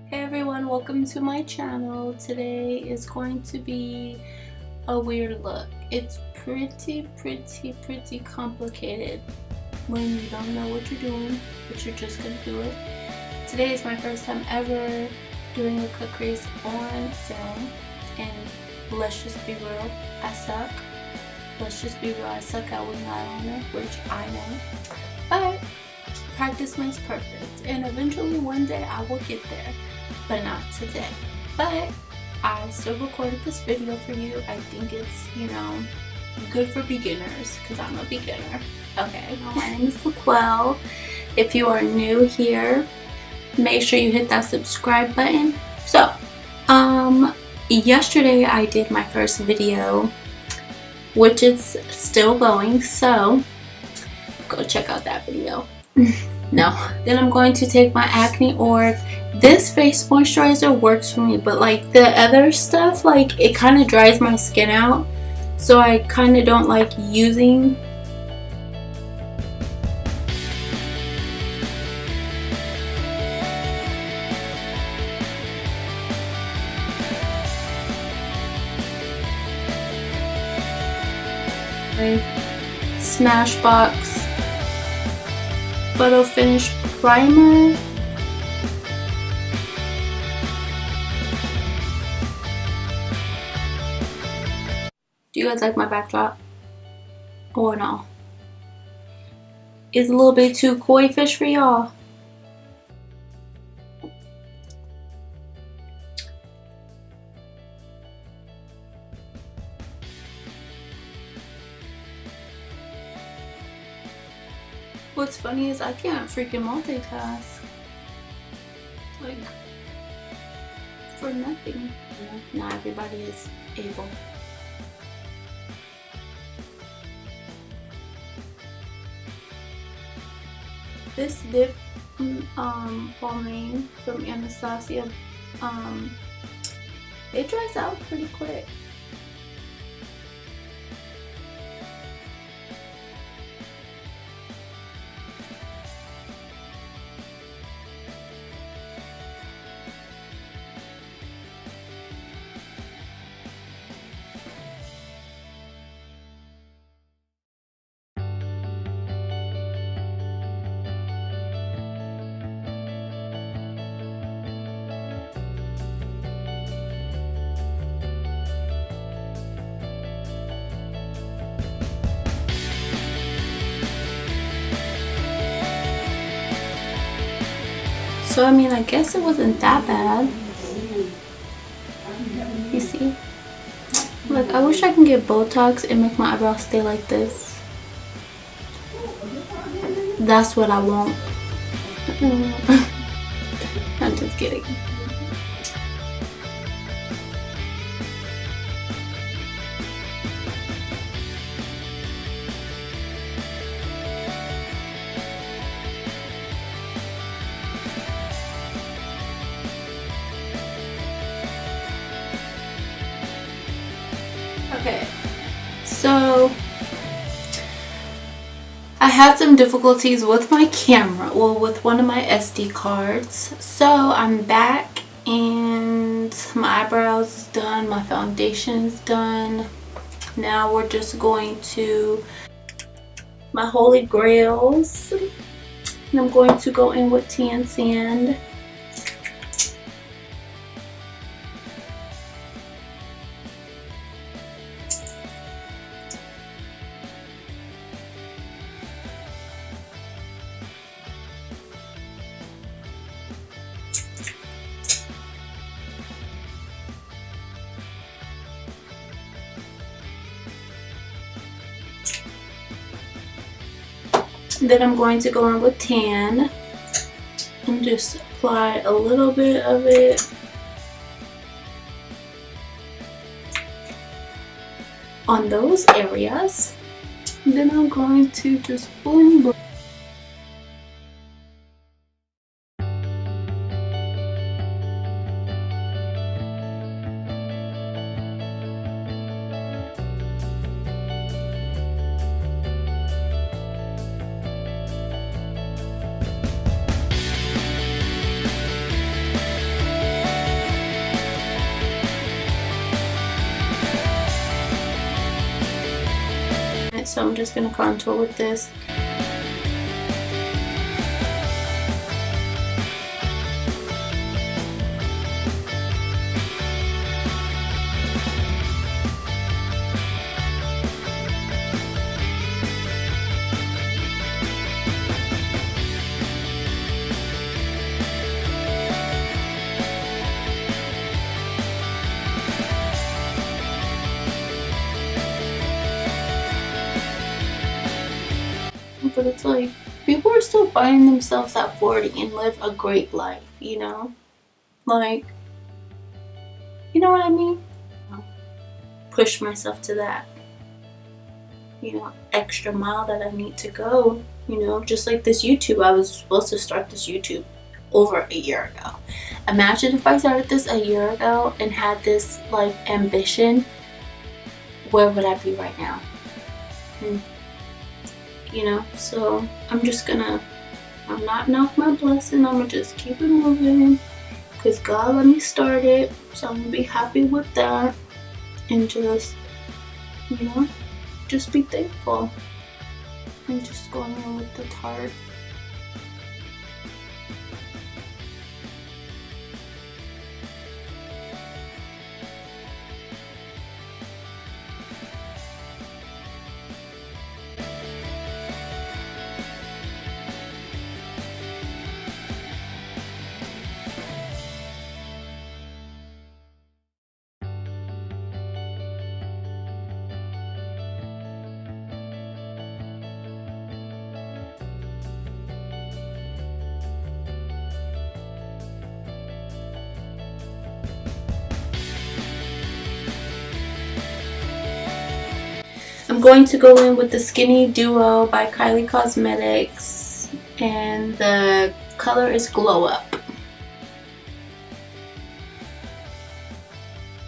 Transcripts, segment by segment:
Hey everyone, welcome to my channel. Today is going to be a weird look. It's pretty complicated when you don't know what you're doing, but you're just gonna do it. Today is my first time ever doing a cut crease on film, and let's just be real, I suck. Let's just be real, I suck at wing eyeliner, which I know, but practice makes perfect, and eventually one day I will get there. But not today. But I still recorded this video for you. I think it's, good for beginners because I'm a beginner. Okay, my name is Laquelle. If you are new here, make sure you hit that subscribe button. So, yesterday I did my first video, which is still going, so go check out that video. No. Then I'm going to take my acne orb. This face moisturizer works for me, but like the other stuff, like it kind of dries my skin out, so I kind of don't like using. Smashbox Photo Finish Primer. Do you guys like my backdrop? Or no? It's a little bit too koi fish for y'all. What's funny is I can't freaking multitask. Like, for nothing. Not everybody is able. This dip pomade from Anastasia, it dries out pretty quick. So I mean, I guess it wasn't that bad. You see? Like, I wish I can get Botox and make my eyebrows stay like this. That's what I want. I'm just kidding. Okay, so I had some difficulties with my camera, well, with one of my SD cards. So I'm back and my eyebrows is done, my foundation is done. Now we're just going to my holy grails, and I'm going to go in with tan sand. Then I'm going to go in with tan and just apply a little bit of it on those areas. And then I'm going to just blend. so I'm just gonna contour with this. But it's like, people are still finding themselves at 40 and live a great life, you know? Like, you know what I mean? Push myself to that, you know, extra mile that I need to go, you know? Just like this YouTube, I was supposed to start this YouTube over a year ago. Imagine if I started this a year ago and had this, like, ambition, where would I be right now? You know, so I'm not knock my blessing, I'm gonna just keep it moving, because God let me start it, so I'm gonna be happy with that, and just, you know, just be thankful. I'm just going in with the Tarte. I'm going to go in with the Skinny Duo by Kylie Cosmetics, and the color is Glow Up.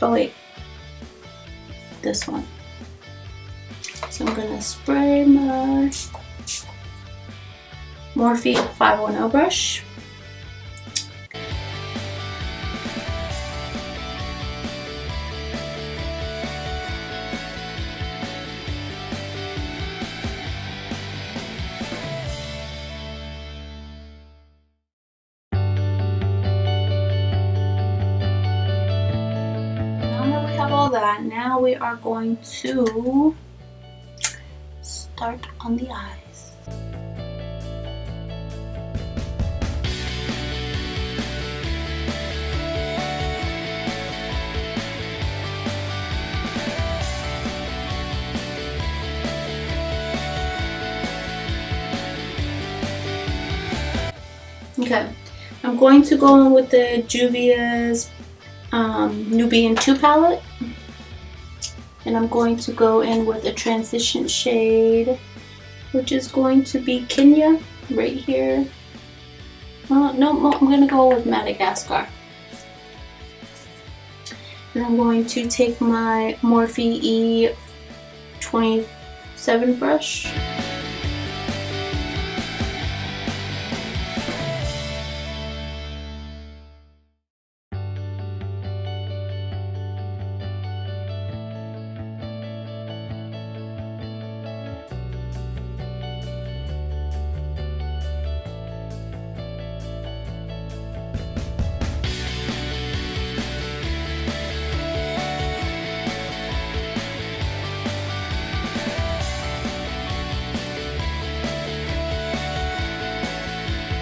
Oh wait, this one. So I'm gonna spray my Morphe 510 brush. All that, now we are going to start on the eyes. Okay, I'm going to go in with the Juvia's Nubian 2 palette, and I'm going to go in with a transition shade, which is going to be Kenya right here. No, I'm going to go with Madagascar. And I'm going to take my Morphe E27 brush.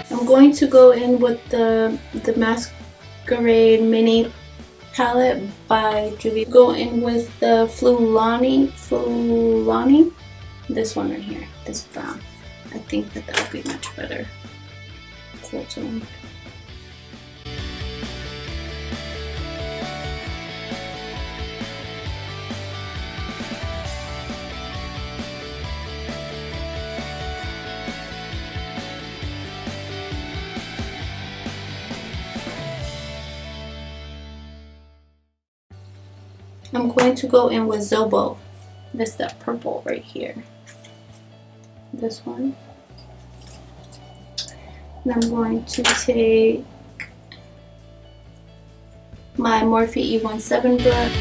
I'm going to go in with the Masquerade Mini palette by Juvia. Go in with the Fulani, this one right here, this brown. I think that would be much better. Cool tone. I'm going to go in with Zobo. This that purple right here. This one. And I'm going to take my Morphe E17 brush.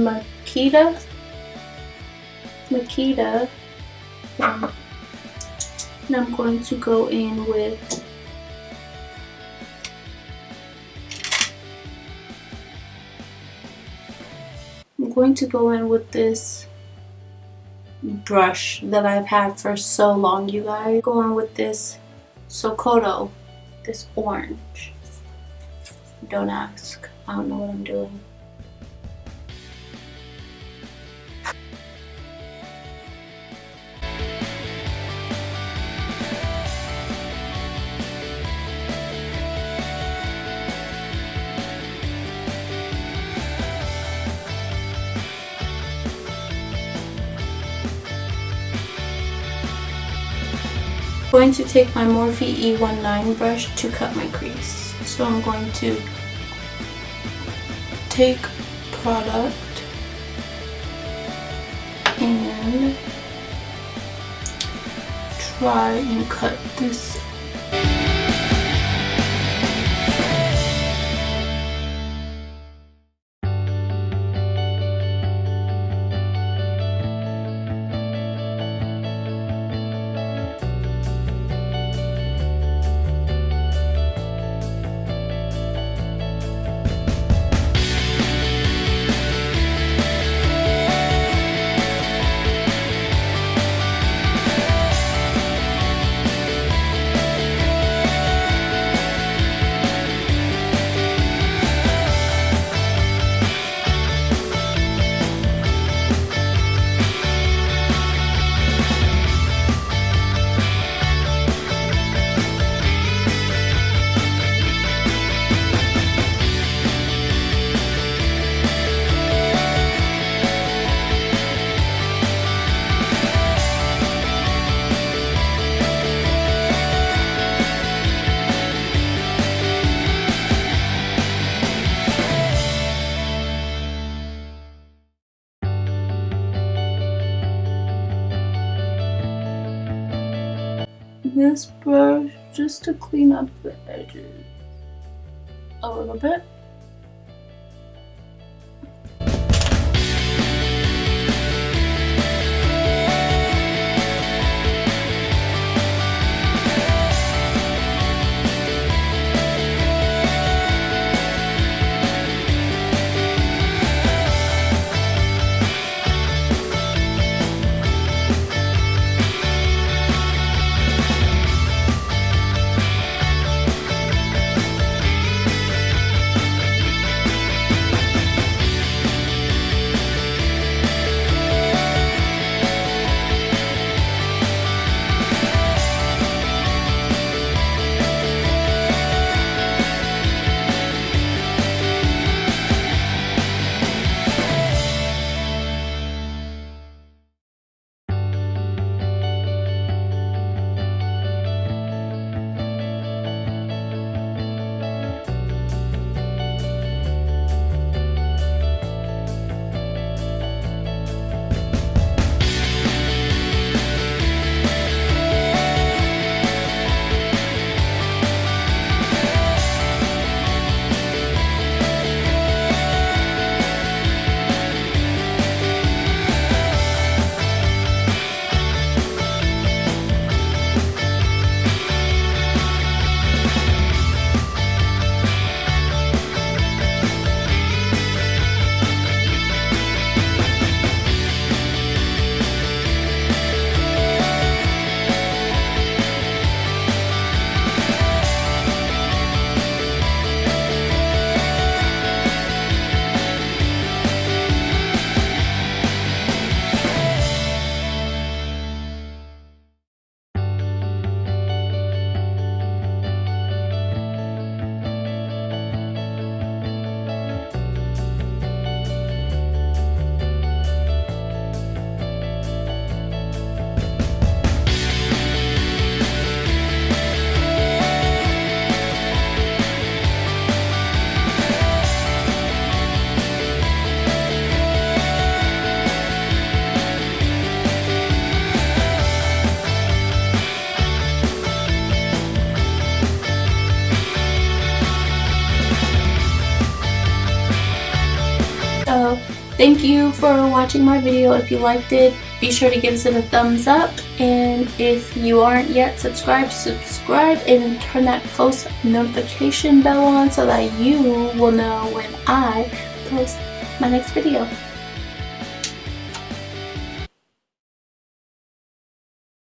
Makita. And I'm going to go in with this brush that I've had for so long, you guys. Going with this SOOOO, this orange. Don't ask, I don't know what I'm doing. I'm going to take my Morphe E19 brush to cut my crease. So I'm going to take product and try and cut this. This brush just to clean up the edges a little bit. Thank you for watching my video. If you liked it, be sure to give it a thumbs up. And if you aren't yet subscribed, subscribe and turn that post notification bell on so that you will know when I post my next video.